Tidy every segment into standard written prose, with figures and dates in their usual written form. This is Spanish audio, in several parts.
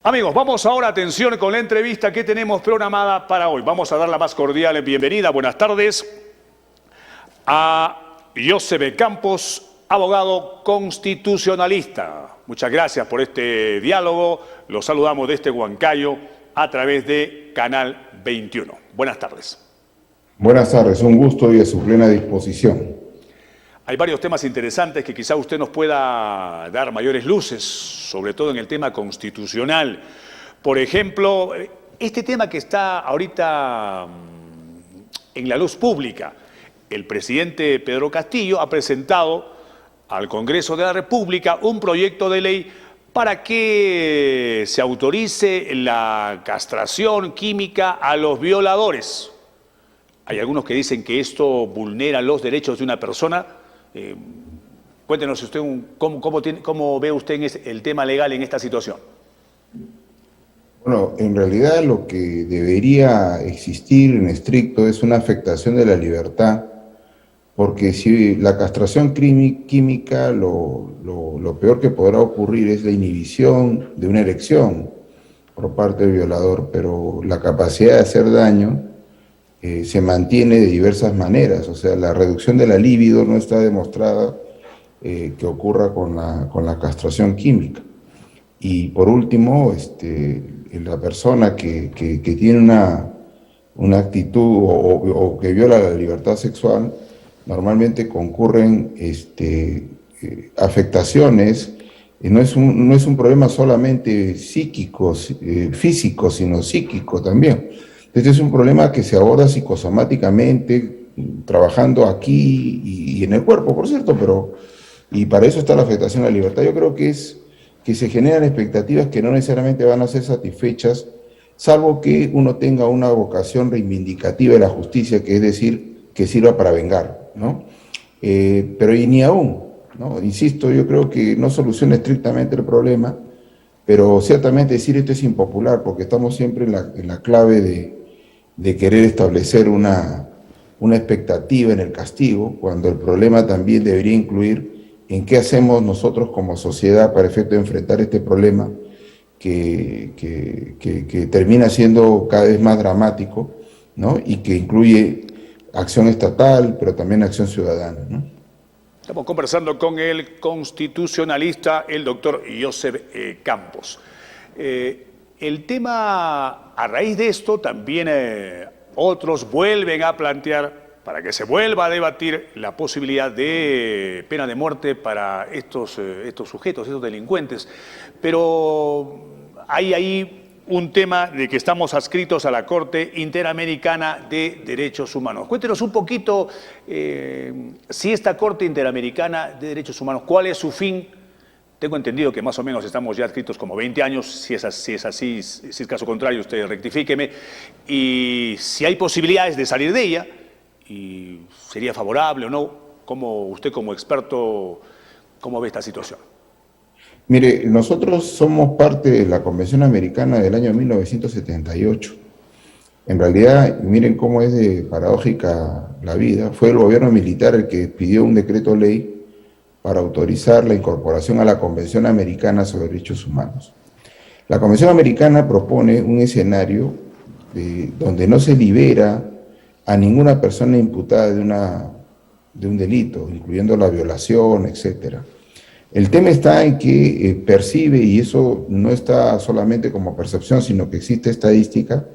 Amigos, vamos ahora, atención, con la entrevista que tenemos programada para hoy. Vamos a dar la más cordial bienvenida, buenas tardes, a Josep Campos, abogado constitucionalista. Muchas gracias por este diálogo. Los saludamos desde Huancayo a través de Canal 21. Buenas tardes. Buenas tardes, un gusto y a su plena disposición. Hay varios temas interesantes que quizá usted nos pueda dar mayores luces, sobre todo en el tema constitucional. Por ejemplo, este tema que está ahorita en la luz pública. El presidente Pedro Castillo ha presentado al Congreso de la República un proyecto de ley para que se autorice la castración química a los violadores. Hay algunos que dicen que esto vulnera los derechos de una persona. Cuéntenos usted cómo ve usted el tema legal en esta situación. Bueno, en realidad lo que debería existir en estricto es una afectación de la libertad, porque si la castración química, lo peor que podrá ocurrir es la inhibición de una erección por parte del violador, pero la capacidad de hacer daño se mantiene de diversas maneras. O sea, la reducción de la libido no está demostrada que ocurra con la castración química. Y por último, la persona que tiene una actitud o que viola la libertad sexual, normalmente concurren afectaciones. No es un problema solamente psíquico, físico, sino psíquico también. Este es un problema que se aborda psicosomáticamente, trabajando aquí y en el cuerpo, por cierto, y para eso está la afectación a la libertad. Yo creo que se generan expectativas que no necesariamente van a ser satisfechas, salvo que uno tenga una vocación reivindicativa de la justicia, que es decir, que sirva para vengar, ¿no? Pero y ni aún, ¿no? Insisto, yo creo que no soluciona estrictamente el problema, pero ciertamente decir esto es impopular, porque estamos siempre en la clave de querer establecer una expectativa en el castigo, cuando el problema también debería incluir en qué hacemos nosotros como sociedad para efecto de enfrentar este problema que termina siendo cada vez más dramático, ¿no? Y que incluye acción estatal, pero también acción ciudadana, ¿no? Estamos conversando con el constitucionalista, el doctor Josep Campos. El tema, a raíz de esto, también otros vuelven a plantear, para que se vuelva a debatir, la posibilidad de pena de muerte para estos sujetos, estos delincuentes. Pero hay ahí un tema de que estamos adscritos a la Corte Interamericana de Derechos Humanos. Cuéntenos un poquito si esta Corte Interamericana de Derechos Humanos, ¿cuál es su fin? Tengo entendido que más o menos estamos ya adscritos como 20 años, si es así, si es caso contrario, usted rectifíqueme, y si hay posibilidades de salir de ella, y sería favorable o no, ¿cómo usted como experto, cómo ve esta situación? Mire, nosotros somos parte de la Convención Americana del año 1978. En realidad, miren cómo es de paradójica la vida, fue el gobierno militar el que pidió un decreto ley para autorizar la incorporación a la Convención Americana sobre Derechos Humanos. La Convención Americana propone un escenario donde no se libera a ninguna persona imputada de un delito, incluyendo la violación, etc. El tema está en que percibe, y eso no está solamente como percepción, sino que existe estadística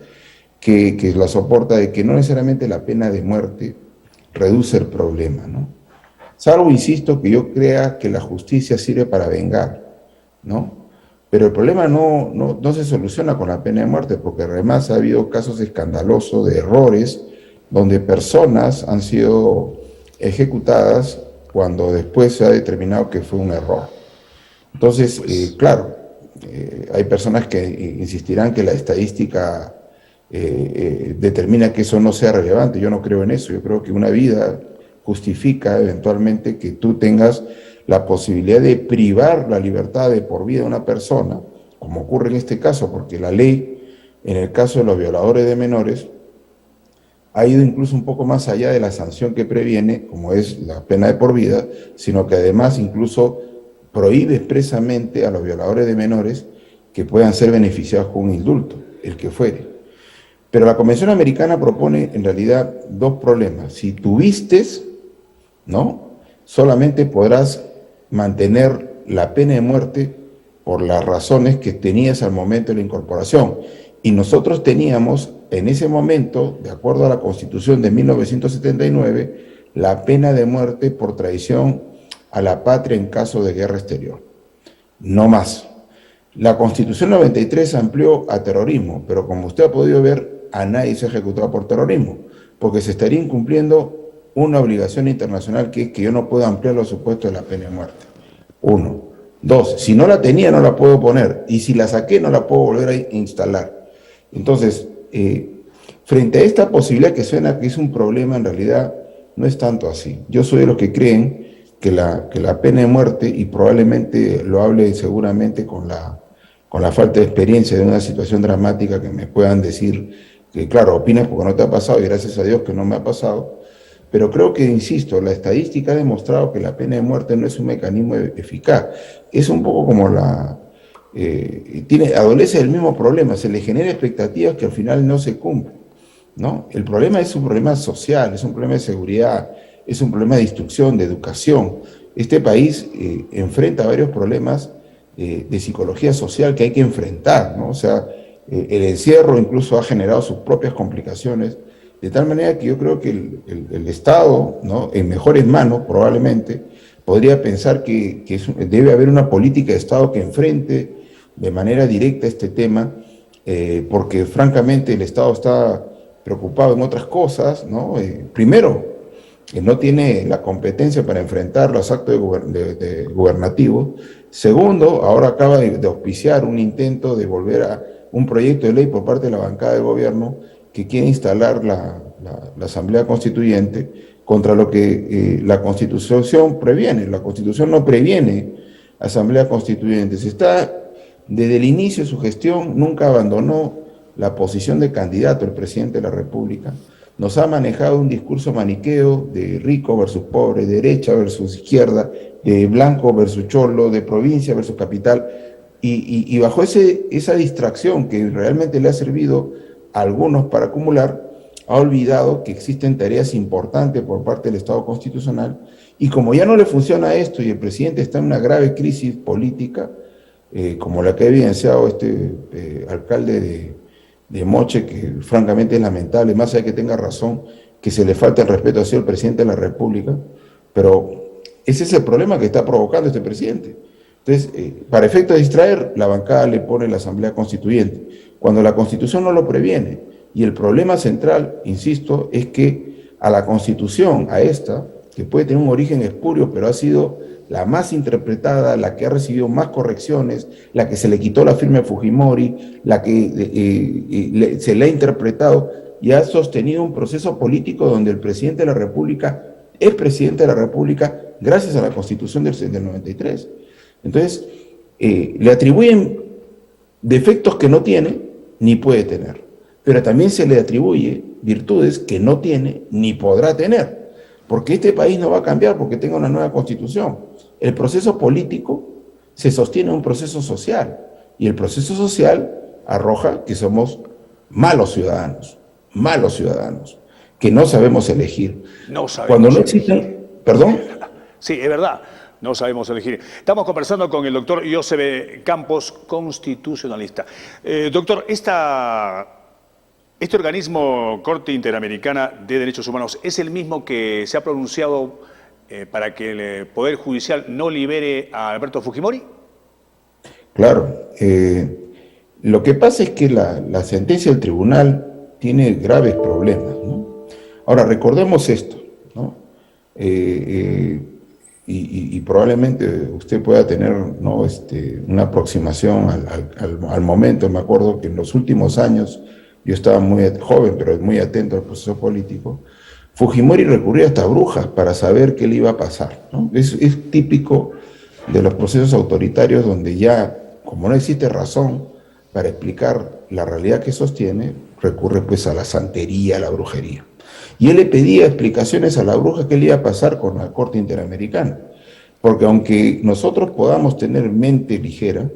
que la soporta, de que no necesariamente la pena de muerte reduce el problema, ¿no? Salvo, insisto, que yo crea que la justicia sirve para vengar, ¿no? Pero el problema no se soluciona con la pena de muerte, porque además ha habido casos escandalosos de errores donde personas han sido ejecutadas cuando después se ha determinado que fue un error. Entonces, claro, hay personas que insistirán que la estadística determina que eso no sea relevante. Yo no creo en eso. Yo creo que una vida justifica eventualmente que tú tengas la posibilidad de privar la libertad de por vida de una persona, como ocurre en este caso, porque la ley, en el caso de los violadores de menores, ha ido incluso un poco más allá de la sanción que previene, como es la pena de por vida, sino que además incluso prohíbe expresamente a los violadores de menores que puedan ser beneficiados con un indulto, el que fuere. Pero la Convención Americana propone en realidad dos problemas. Si tuviste, ¿no?, solamente podrás mantener la pena de muerte por las razones que tenías al momento de la incorporación. Y nosotros teníamos en ese momento, de acuerdo a la Constitución de 1979, la pena de muerte por traición a la patria en caso de guerra exterior. No más. La Constitución 93 amplió a terrorismo, pero como usted ha podido ver, a nadie se ha ejecutado por terrorismo, porque se estaría incumpliendo una obligación internacional, que es que yo no puedo ampliar los supuestos de la pena de muerte. Uno. Dos, si no la tenía no la puedo poner, y si la saqué no la puedo volver a instalar. Entonces, frente a esta posibilidad que suena que es un problema, en realidad no es tanto así. Yo soy de los que creen que la pena de muerte, y probablemente lo hable seguramente con la falta de experiencia de una situación dramática, que me puedan decir que, claro, opinas porque no te ha pasado, y gracias a Dios que no me ha pasado, pero creo que, insisto, la estadística ha demostrado que la pena de muerte no es un mecanismo eficaz. Es un poco como adolece del mismo problema, se le genera expectativas que al final no se cumplen, ¿no? El problema es un problema social, es un problema de seguridad, es un problema de instrucción, de educación. Este país enfrenta varios problemas de psicología social que hay que enfrentar, ¿no? O sea, el encierro incluso ha generado sus propias complicaciones, de tal manera que yo creo que el Estado, ¿no?, en mejores manos probablemente, podría pensar que debe haber una política de Estado que enfrente de manera directa este tema, porque francamente el Estado está preocupado en otras cosas, ¿no? Primero, no tiene la competencia para enfrentar los actos gubernativos. Segundo, ahora acaba de auspiciar un intento de volver a un proyecto de ley por parte de la bancada del gobierno que quiere instalar la Asamblea Constituyente, contra lo que la Constitución previene. La Constitución no previene Asamblea Constituyente. Desde el inicio de su gestión, nunca abandonó la posición de candidato el presidente de la República. Nos ha manejado un discurso maniqueo de rico versus pobre, derecha versus izquierda, de blanco versus cholo, de provincia versus capital, y bajo esa distracción que realmente le ha servido a algunos para acumular, ha olvidado que existen tareas importantes por parte del Estado constitucional, y como ya no le funciona esto y el presidente está en una grave crisis política, como la que ha evidenciado este alcalde de Moche, que francamente es lamentable, más allá de que tenga razón, que se le falta el respeto hacia el presidente de la República, pero ese es el problema que está provocando este presidente. Entonces, para efecto de distraer, la bancada le pone la Asamblea Constituyente, cuando la Constitución no lo previene. Y el problema central, insisto, es que a la Constitución, a esta, que puede tener un origen espurio, pero ha sido la más interpretada, la que ha recibido más correcciones, la que se le quitó la firma de Fujimori, la que se le ha interpretado y ha sostenido un proceso político donde el presidente de la República es presidente de la República gracias a la Constitución del 93. Entonces, le atribuyen defectos que no tiene ni puede tener, pero también se le atribuye virtudes que no tiene ni podrá tener, porque este país no va a cambiar porque tenga una nueva Constitución. El proceso político se sostiene en un proceso social, y el proceso social arroja que somos malos ciudadanos, que no sabemos elegir. No sabemos Cuando no elegir. existen, ¿perdón? Sí, es verdad, no sabemos elegir. Estamos conversando con el doctor Josep Campos, constitucionalista. Doctor, este organismo, Corte Interamericana de Derechos Humanos, ¿es el mismo que se ha pronunciado para que el Poder Judicial no libere a Alberto Fujimori? Claro. Lo que pasa es que la sentencia del tribunal tiene graves problemas, ¿no? Ahora, recordemos esto, ¿no? Y probablemente usted pueda tener, ¿no?, una aproximación al momento. Me acuerdo que en los últimos años, yo estaba muy joven, pero muy atento al proceso político, Fujimori recurría hasta brujas para saber qué le iba a pasar, ¿no? Es típico de los procesos autoritarios donde ya, como no existe razón para explicar la realidad que sostiene, recurre pues a la santería, a la brujería. Y él le pedía explicaciones a la bruja qué le iba a pasar con la Corte Interamericana. Porque aunque nosotros podamos tener mente ligera,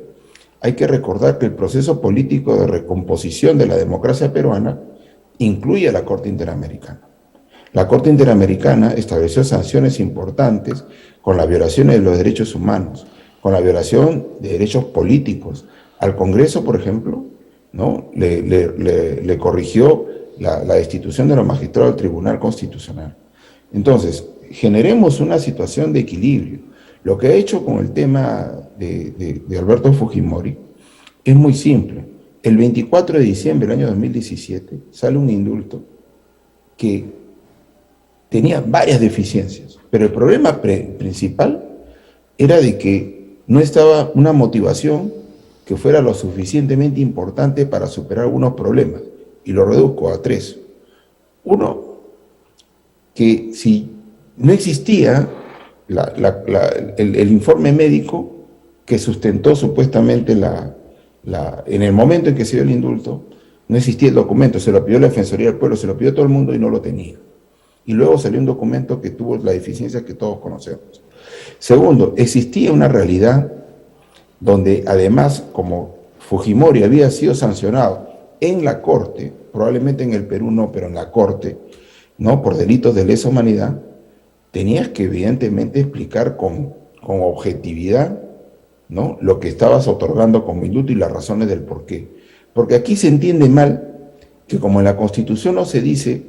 hay que recordar que el proceso político de recomposición de la democracia peruana incluye a la Corte Interamericana. La Corte Interamericana estableció sanciones importantes con las violaciones de los derechos humanos, con la violación de derechos políticos. Al Congreso, por ejemplo, ¿no? le corrigió la destitución de los magistrados del Tribunal Constitucional. Entonces, generemos una situación de equilibrio. Lo que ha hecho con el tema de Alberto Fujimori es muy simple. El 24 de diciembre del año 2017 sale un indulto que tenía varias deficiencias, pero el problema principal era de que no estaba una motivación que fuera lo suficientemente importante para superar algunos problemas, y lo reduzco a 3. Uno, que si no existía el informe médico que sustentó supuestamente en el momento en que se dio el indulto, no existía el documento, se lo pidió la Defensoría del Pueblo, se lo pidió todo el mundo y no lo tenía. Y luego salió un documento que tuvo la deficiencia que todos conocemos. Segundo, existía una realidad donde además, como Fujimori había sido sancionado en la Corte, probablemente en el Perú no, pero en la Corte, ¿no? Por delitos de lesa humanidad, tenías que evidentemente explicar con objetividad, ¿no? Lo que estabas otorgando como indulto y las razones del por qué. Porque aquí se entiende mal que como en la Constitución no se dice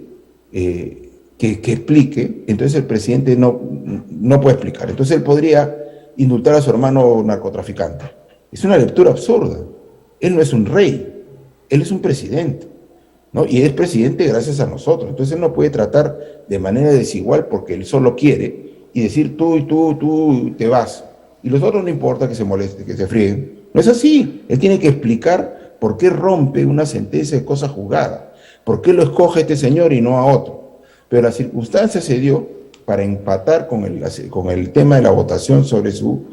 que explique, entonces el presidente no puede explicar. Entonces él podría indultar a su hermano narcotraficante. Es una lectura absurda. Él no es un rey, él es un presidente, ¿no? Y es presidente gracias a nosotros. Entonces él no puede tratar de manera desigual porque él solo quiere y decir tú te vas. Y los otros no importa que se molesten, que se frieguen. No es así. Él tiene que explicar por qué rompe una sentencia de cosa juzgada, por qué lo escoge este señor y no a otro. Pero la circunstancia se dio para empatar con el tema de la votación sobre su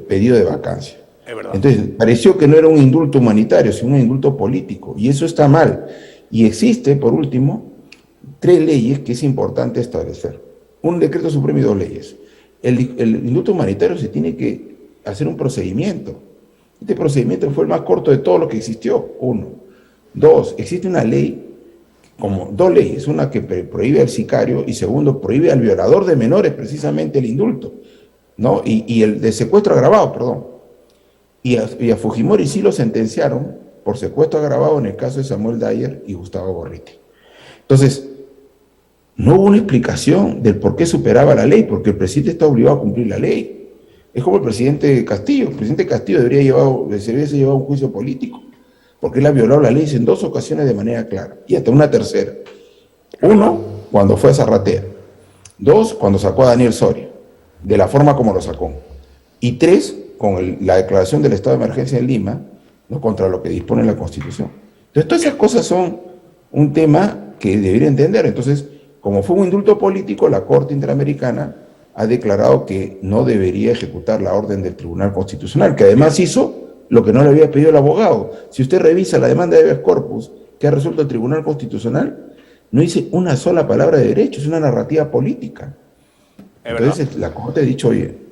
pedido de vacancia. Es verdad. Entonces, pareció que no era un indulto humanitario, sino un indulto político, y eso está mal. Y existe, por último, 3 leyes que es importante establecer. Un decreto supremo y 2 leyes. El indulto humanitario se tiene que hacer un procedimiento. Este procedimiento fue el más corto de todo lo que existió, 1. 2, existe una ley, como 2 leyes, una que prohíbe al sicario y segundo, prohíbe al violador de menores precisamente el indulto, ¿no? Y el de secuestro agravado, perdón. Y a Fujimori sí lo sentenciaron por secuestro agravado en el caso de Samuel Dyer y Gustavo Gorriti. Entonces, no hubo una explicación del por qué superaba la ley, porque el presidente está obligado a cumplir la ley. Es como el presidente Castillo. El presidente Castillo se hubiese llevado un juicio político, porque él ha violado la ley en 2 ocasiones de manera clara, y hasta una tercera. 1, cuando fue a Zarratea. 2, cuando sacó a Daniel Soria, de la forma como lo sacó. Y 3, con la declaración del estado de emergencia en Lima, ¿no? Contra lo que dispone la Constitución. Entonces, todas esas cosas son un tema que debería entender. Entonces, como fue un indulto político, la Corte Interamericana ha declarado que no debería ejecutar la orden del Tribunal Constitucional, que además hizo lo que no le había pedido el abogado. Si usted revisa la demanda de habeas corpus que ha resuelto el Tribunal Constitucional, no dice una sola palabra de derecho, es una narrativa política. Entonces la Corte ha dicho, oye,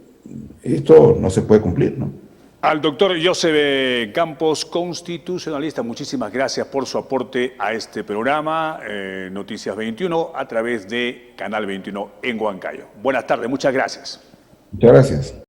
esto no se puede cumplir, ¿no? Al doctor Joseph Campos, constitucionalista, muchísimas gracias por su aporte a este programa, Noticias 21, a través de Canal 21 en Huancayo. Buenas tardes, muchas gracias. Muchas gracias.